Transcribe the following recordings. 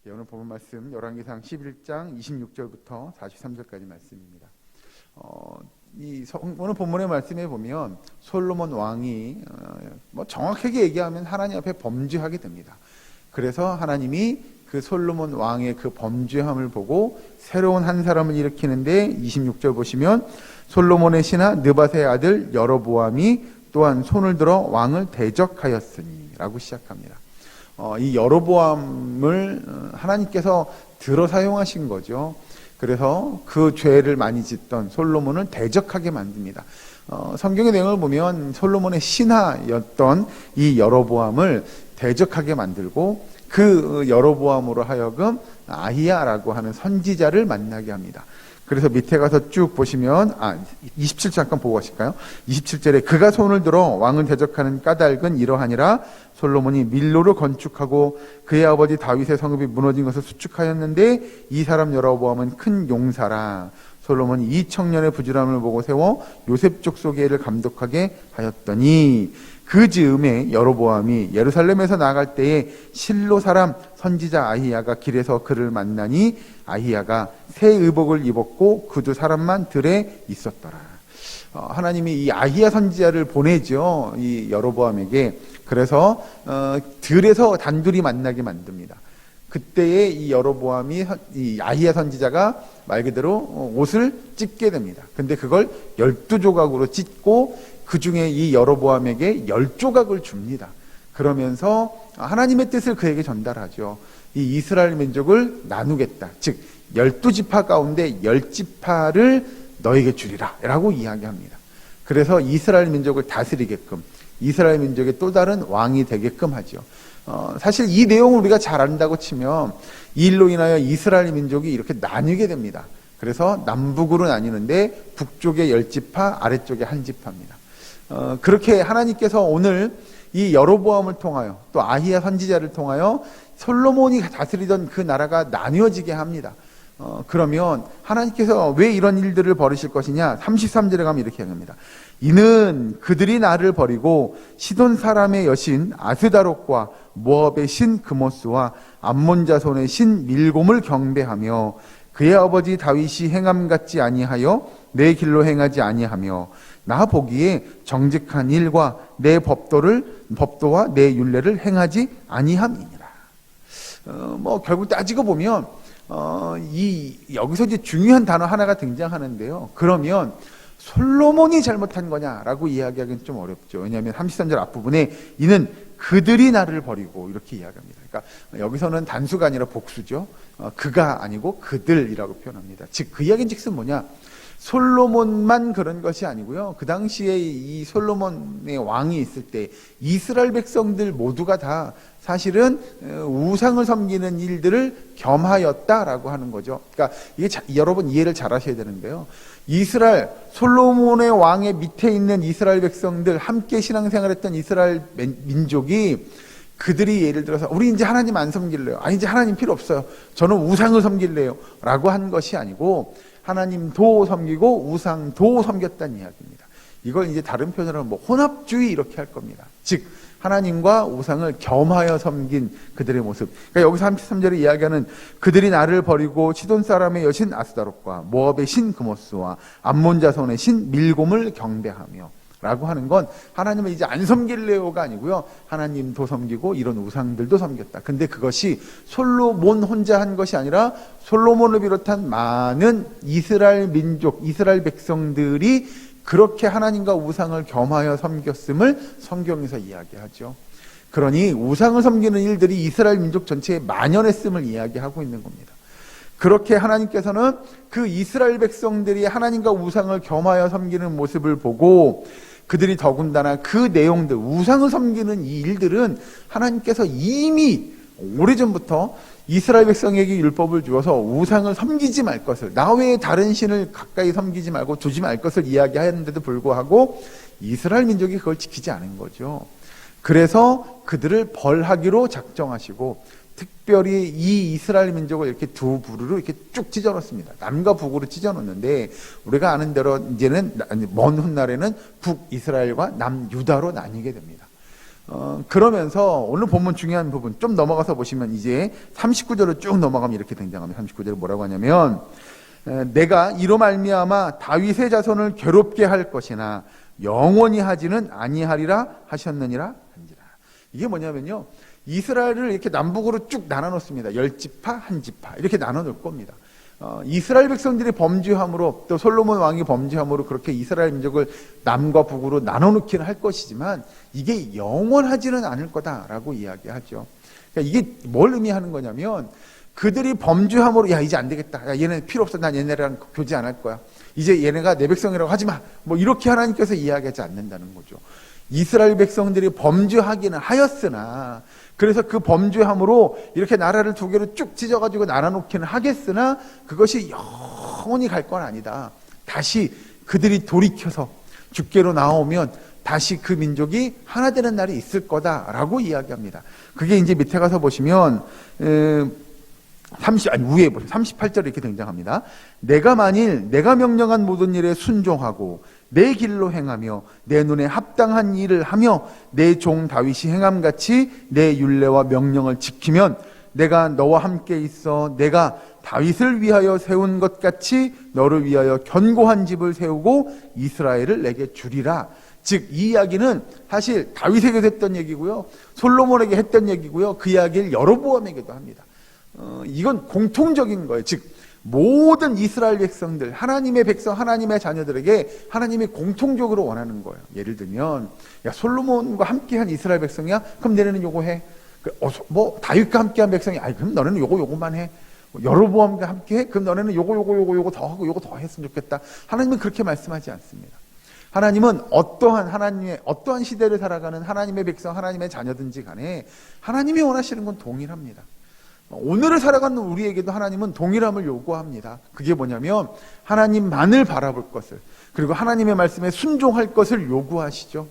오늘 본문 말씀 열왕기상 11장 26절부터 43절까지 말씀입니다. 오늘 본문의 말씀에 보면 솔로몬 왕이 정확하게 얘기하면 하나님 앞에 범죄하게 됩니다. 그래서 하나님이 그 솔로몬 왕의 그 범죄함을 보고 새로운 한 사람을 일으키는데 26절 보시면 솔로몬의 신하 느밧의 아들 여로보암이 또한 손을 들어 왕을 대적하였으니 라고 시작합니다. 이 여로보암을 하나님께서 들어 사용하신 거죠. 그래서 그 죄를 많이 짓던 솔로몬을 대적하게 만듭니다. 성경의 내용을 보면 솔로몬의 신하였던 이 여로보암을 대적하게 만들고 그 여로보암으로 하여금 아히야라고 하는 선지자를 만나게 합니다. 그래서 밑에 가서 쭉 보시면 27절 잠깐 보고 가실까요? 27절에 그가 손을 들어 왕을 대적하는 까닭은 이러하니라. 솔로몬이 밀로를 건축하고 그의 아버지 다윗의 성읍이 무너진 것을 수축하였는데 이 사람 여로보암은 큰 용사라. 솔로몬이 이 청년의 부지런함을 보고 세워 요셉 족속의 일을 감독하게 하였더니 그 즈음에 여로보암이 예루살렘에서 나아갈 때에 실로 사람 선지자 아히야가 길에서 그를 만나니 아히야가 새 의복을 입었고 그 두 사람만 들에 있었더라. 하나님이 이 아히야 선지자를 보내죠. 이 여로보암에게. 그래서 들에서 단둘이 만나게 만듭니다. 그때에 이 여로보암이 이 아히야 선지자가 말 그대로 옷을 찢게 됩니다. 근데 그걸 12조각으로 찢고 그 중에 이 여로보암에게 10조각을 줍니다. 그러면서 하나님의 뜻을 그에게 전달하죠. 이 이스라엘 민족을 나누겠다. 즉 12지파 가운데 10지파를 너에게 주리라 라고 이야기합니다. 그래서 이스라엘 민족을 다스리게끔 이스라엘 민족의 또 다른 왕이 되게끔 하죠. 사실 이 내용을 우리가 잘 안다고 치면 이 일로 인하여 이스라엘 민족이 이렇게 나뉘게 됩니다. 그래서 남북으로 나뉘는데 북쪽에 10지파, 아래쪽에 한 지파입니다. 그렇게 하나님께서 오늘 이 여로보암을 통하여 또 아히야 선지자를 통하여 솔로몬이 다스리던 그 나라가 나뉘어지게 합니다. 그러면 하나님께서 왜 이런 일들을 벌이실 것이냐? 33절에 가면 이렇게 합니다. 이는 그들이 나를 버리고 시돈 사람의 여신 아스다롯과 모압의 신 그모스와 암몬 자손의 신 밀곰을 경배하며 그의 아버지 다윗이 행함 같지 아니하여 내 길로 행하지 아니하며 나 보기에 정직한 일과 내 법도와 내 율례를 행하지 아니함이니라. 결국 따지고 보면 여기서 이제 중요한 단어 하나가 등장하는데요. 그러면 솔로몬이 잘못한 거냐라고 이야기하기는 좀 어렵죠. 왜냐하면 33절 앞부분에 이는 그들이 나를 버리고 이렇게 이야기합니다. 그러니까 여기서는 단수가 아니라 복수죠. 그가 아니고 그들이라고 표현합니다. 즉 그 이야기는 즉슨 뭐냐? 솔로몬만 그런 것이 아니고요. 그 당시에 이 솔로몬의 왕이 있을 때 이스라엘 백성들 모두가 다 사실은 우상을 섬기는 일들을 겸하였다라고 하는 거죠. 그러니까 이게 여러분 이해를 잘 하셔야 되는데요. 솔로몬의 왕의 밑에 있는 이스라엘 백성들, 함께 신앙생활했던 이스라엘 민족이 그들이 예를 들어서 우리 이제 하나님 안 섬길래요. 이제 하나님 필요 없어요. 저는 우상을 섬길래요. 라고 한 것이 아니고 하나님도 섬기고 우상도 섬겼다는 이야기입니다. 이걸 이제 다른 표현으로 혼합주의 이렇게 할 겁니다. 즉 하나님과 우상을 겸하여 섬긴 그들의 모습. 그러니까 여기서 33절에 이야기하는 그들이 나를 버리고 시돈 사람의 여신 아스다롯과 모압의 신 그모스와 암몬 자손의 신 밀곰을 경배하며 라고 하는 건 하나님을 이제 안 섬길래요가 아니고요. 하나님도 섬기고 이런 우상들도 섬겼다. 근데 그것이 솔로몬 혼자 한 것이 아니라 솔로몬을 비롯한 많은 이스라엘 민족, 이스라엘 백성들이 그렇게 하나님과 우상을 겸하여 섬겼음을 성경에서 이야기하죠. 그러니 우상을 섬기는 일들이 이스라엘 민족 전체에 만연했음을 이야기하고 있는 겁니다. 그렇게 하나님께서는 그 이스라엘 백성들이 하나님과 우상을 겸하여 섬기는 모습을 보고 그들이 더군다나 그 내용들, 우상을 섬기는 이 일들은 하나님께서 이미 오래전부터 이스라엘 백성에게 율법을 주어서 우상을 섬기지 말 것을, 나 외에 다른 신을 가까이 섬기지 말고 두지 말 것을 이야기하였는데도 불구하고 이스라엘 민족이 그걸 지키지 않은 거죠. 그래서 그들을 벌하기로 작정하시고 특별히 이 이스라엘 민족을 이렇게 두 부류로 이렇게 쭉 찢어놓습니다. 남과 북으로 찢어놓는데 우리가 아는 대로 이제는 먼 훗날에는 북이스라엘과 남유다로 나뉘게 됩니다. 그러면서 오늘 본문 중요한 부분 좀 넘어가서 보시면 이제 39절로 쭉 넘어가면 이렇게 등장합니다. 39절에 뭐라고 하냐면 내가 이로 말미암아 다윗의 자손을 괴롭게 할 것이나 영원히 하지는 아니하리라 하셨느니라 한지라. 이게 뭐냐면요, 이스라엘을 이렇게 남북으로 쭉 나눠 놓습니다. 10지파, 1지파 이렇게 나눠 놓을 겁니다. 이스라엘 백성들이 범죄함으로 또 솔로몬 왕이 범죄함으로 그렇게 이스라엘 민족을 남과 북으로 나눠 놓기는 할 것이지만 이게 영원하지는 않을 거다라고 이야기하죠. 그러니까 이게 뭘 의미하는 거냐면 그들이 범죄함으로 야 이제 안 되겠다, 야 얘네 필요 없어, 난 얘네랑 교제 안 할 거야, 이제 얘네가 내 백성이라고 하지 마, 뭐 이렇게 하나님께서 이야기하지 않는다는 거죠. 이스라엘 백성들이 범죄하기는 하였으나, 그래서 그 범죄함으로 이렇게 나라를 두 개로 쭉 찢어가지고 나눠놓기는 하겠으나 그것이 영원히 갈 건 아니다. 다시 그들이 돌이켜서 주께로 나오면 다시 그 민족이 하나 되는 날이 있을 거다라고 이야기합니다. 그게 이제 밑에 가서 보시면 위에 보세요. 38절에 이렇게 등장합니다. 내가 만일 내가 명령한 모든 일에 순종하고 내 길로 행하며 내 눈에 합당한 일을 하며 내 종 다윗이 행함같이 내 율례와 명령을 지키면 내가 너와 함께 있어 내가 다윗을 위하여 세운 것 같이 너를 위하여 견고한 집을 세우고 이스라엘을 내게 주리라. 즉 이 이야기는 사실 다윗에게도 했던 얘기고요, 솔로몬에게 했던 얘기고요, 그 이야기를 여로보암에게도 합니다. 이건 공통적인 거예요. 즉 모든 이스라엘 백성들, 하나님의 백성, 하나님의 자녀들에게 하나님이 공통적으로 원하는 거예요. 예를 들면 야 솔로몬과 함께한 이스라엘 백성이야? 그럼 너네는 요거 해. 뭐 다윗과 함께한 백성이 아니 그럼 너네는 요거만 해. 여로보암과 함께해? 그럼 너네는 요거 더 하고 요거 더 했으면 좋겠다. 하나님은 그렇게 말씀하지 않습니다. 하나님은 어떠한 시대를 살아가는 하나님의 백성, 하나님의 자녀든지 간에 하나님이 원하시는 건 동일합니다. 오늘을 살아가는 우리에게도 하나님은 동일함을 요구합니다. 그게 뭐냐면 하나님만을 바라볼 것을, 그리고 하나님의 말씀에 순종할 것을 요구하시죠.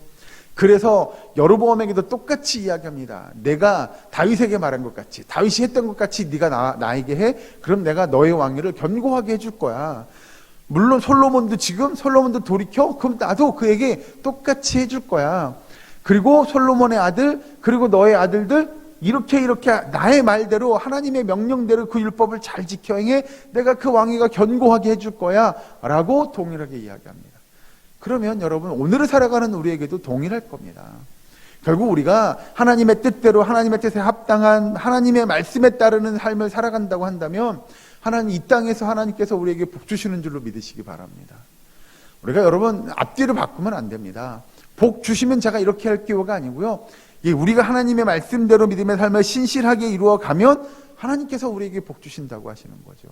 그래서 여로보암에게도 똑같이 이야기합니다. 내가 다윗에게 말한 것 같이, 다윗이 했던 것 같이 네가 나에게 해. 그럼 내가 너의 왕위를 견고하게 해줄 거야. 물론 솔로몬도 돌이켜. 그럼 나도 그에게 똑같이 해줄 거야. 그리고 솔로몬의 아들, 그리고 너의 아들들 이렇게 나의 말대로 하나님의 명령대로 그 율법을 잘 지켜 행해 내가 그 왕위가 견고하게 해줄 거야 라고 동일하게 이야기합니다. 그러면 여러분 오늘을 살아가는 우리에게도 동일할 겁니다. 결국 우리가 하나님의 뜻대로 하나님의 뜻에 합당한 하나님의 말씀에 따르는 삶을 살아간다고 한다면 하나님 이 땅에서 하나님께서 우리에게 복 주시는 줄로 믿으시기 바랍니다. 우리가 여러분 앞뒤를 바꾸면 안 됩니다. 복 주시면 제가 이렇게 할게요가 아니고요, 우리가 하나님의 말씀대로 믿음의 삶을 신실하게 이루어가면 하나님께서 우리에게 복 주신다고 하시는 거죠.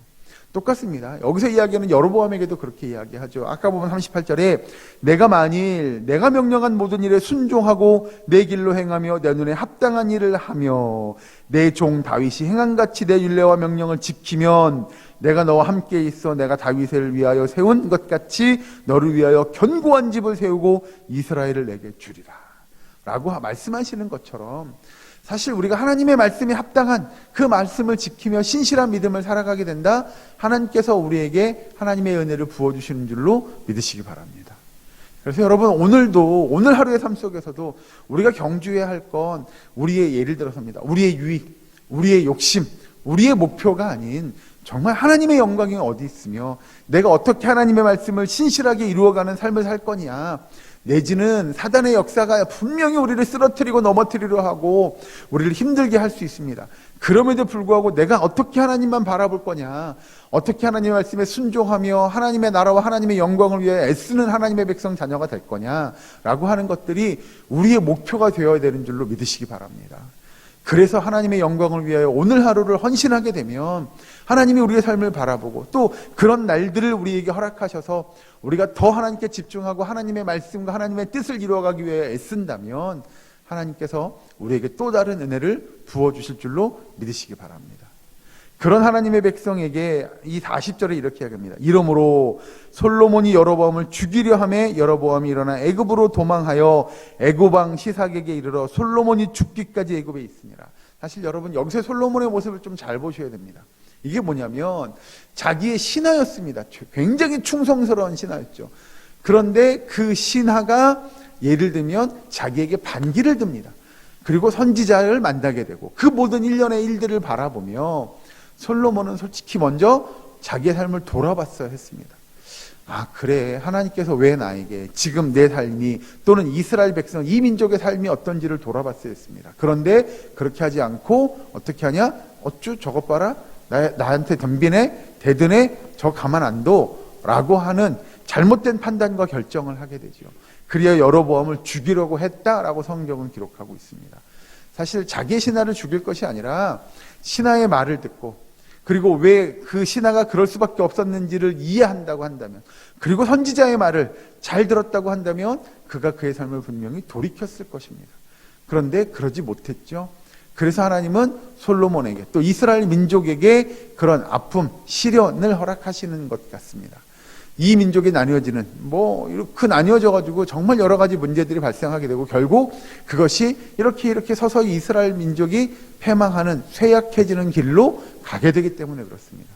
똑같습니다. 여기서 이야기하는 여로보암에게도 그렇게 이야기하죠. 아까 보면 38절에 내가 만일 내가 명령한 모든 일에 순종하고 내 길로 행하며 내 눈에 합당한 일을 하며 내 종 다윗이 행한같이 내 율례와 명령을 지키면 내가 너와 함께 있어 내가 다윗을 위하여 세운 것 같이 너를 위하여 견고한 집을 세우고 이스라엘을 내게 주리라 라고 말씀하시는 것처럼 사실 우리가 하나님의 말씀에 합당한 그 말씀을 지키며 신실한 믿음을 살아가게 된다, 하나님께서 우리에게 하나님의 은혜를 부어주시는 줄로 믿으시기 바랍니다. 그래서 여러분 오늘 하루의 삶 속에서도 우리가 경주해야 할 건 우리의 예를 들어서입니다. 우리의 유익, 우리의 욕심, 우리의 목표가 아닌 정말 하나님의 영광이 어디 있으며 내가 어떻게 하나님의 말씀을 신실하게 이루어가는 삶을 살 거냐, 내지는 사단의 역사가 분명히 우리를 쓰러뜨리고 넘어뜨리려 하고 우리를 힘들게 할 수 있습니다. 그럼에도 불구하고 내가 어떻게 하나님만 바라볼 거냐, 어떻게 하나님의 말씀에 순종하며 하나님의 나라와 하나님의 영광을 위해 애쓰는 하나님의 백성 자녀가 될 거냐라고 하는 것들이 우리의 목표가 되어야 되는 줄로 믿으시기 바랍니다. 그래서 하나님의 영광을 위하여 오늘 하루를 헌신하게 되면 하나님이 우리의 삶을 바라보고 또 그런 날들을 우리에게 허락하셔서 우리가 더 하나님께 집중하고 하나님의 말씀과 하나님의 뜻을 이루어가기 위해 애쓴다면 하나님께서 우리에게 또 다른 은혜를 부어주실 줄로 믿으시기 바랍니다. 그런 하나님의 백성에게 이 40절에 이렇게 이야기합니다. 이러므로 솔로몬이 여로보암을 죽이려 하매 여로보암이 일어나 애굽으로 도망하여 애굽 왕 시삭에게 이르러 솔로몬이 죽기까지 애굽에 있으니라. 사실 여러분 여기서 솔로몬의 모습을 좀 잘 보셔야 됩니다. 이게 뭐냐면 자기의 신하였습니다. 굉장히 충성스러운 신하였죠. 그런데 그 신하가 예를 들면 자기에게 반기를 듭니다. 그리고 선지자를 만나게 되고 그 모든 일련의 일들을 바라보며 솔로몬은 솔직히 먼저 자기의 삶을 돌아봤어야 했습니다. 아, 그래. 하나님께서 왜 나에게 지금 내 삶이 또는 이스라엘 백성, 이 민족의 삶이 어떤지를 돌아봤어야 했습니다. 그런데 그렇게 하지 않고 어떻게 하냐? 어쭈 저것 봐라. 나한테 덤비네, 대드네, 저 가만 안 둬. 라고 하는 잘못된 판단과 결정을 하게 되죠. 그리하여 여로보암을 죽이려고 했다라고 성경은 기록하고 있습니다. 사실 자기의 신하를 죽일 것이 아니라 신하의 말을 듣고 그리고 왜 그 신하가 그럴 수밖에 없었는지를 이해한다고 한다면 그리고 선지자의 말을 잘 들었다고 한다면 그가 그의 삶을 분명히 돌이켰을 것입니다. 그런데 그러지 못했죠. 그래서 하나님은 솔로몬에게 또 이스라엘 민족에게 그런 아픔, 시련을 허락하시는 것 같습니다. 이 민족이 나뉘어지는 이렇게 나뉘어져 가지고 정말 여러 가지 문제들이 발생하게 되고 결국 그것이 이렇게 서서히 이스라엘 민족이 패망하는 쇠약해지는 길로 가게 되기 때문에 그렇습니다.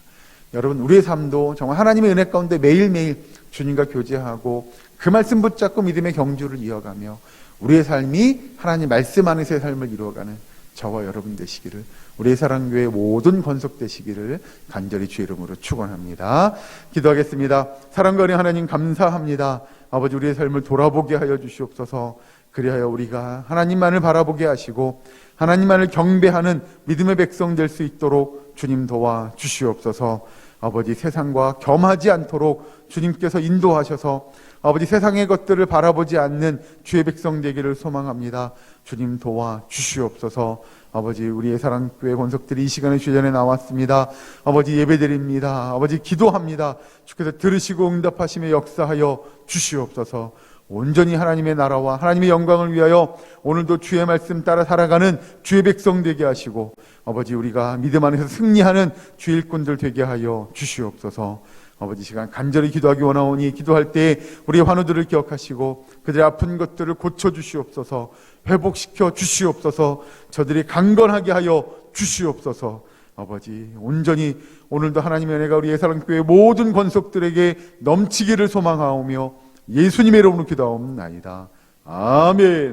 여러분, 우리의 삶도 정말 하나님의 은혜 가운데 매일매일 주님과 교제하고 그 말씀 붙잡고 믿음의 경주를 이어가며 우리의 삶이 하나님 말씀 안에서의 삶을 이루어가는 저와 여러분 되시기를, 우리의 사랑교회 모든 권속되시기를 간절히 주의 이름으로 축원합니다. 기도하겠습니다. 사랑과 은혜 하나님 감사합니다. 아버지, 우리의 삶을 돌아보게 하여 주시옵소서. 그리하여 우리가 하나님만을 바라보게 하시고 하나님만을 경배하는 믿음의 백성 될 수 있도록 주님 도와 주시옵소서. 아버지, 세상과 겸하지 않도록 주님께서 인도하셔서 아버지, 세상의 것들을 바라보지 않는 주의 백성 되기를 소망합니다. 주님 도와 주시옵소서. 아버지, 우리의 사랑교회 권속들이 이 시간에 주의 전에 나왔습니다. 아버지, 예배드립니다. 아버지, 기도합니다. 주께서 들으시고 응답하시며 역사하여 주시옵소서. 온전히 하나님의 나라와 하나님의 영광을 위하여 오늘도 주의 말씀 따라 살아가는 주의 백성 되게 하시고 아버지, 우리가 믿음 안에서 승리하는 주의 일꾼들 되게 하여 주시옵소서. 아버지, 시간 간절히 기도하기 원하오니 기도할 때 우리의 환우들을 기억하시고 그들의 아픈 것들을 고쳐주시옵소서. 회복시켜 주시옵소서. 저들이 강건하게 하여 주시옵소서. 아버지, 온전히 오늘도 하나님의 은혜가 우리의 사랑교회 모든 권속들에게 넘치기를 소망하오며 예수님의 이름으로 기도하옵나이다. 아멘.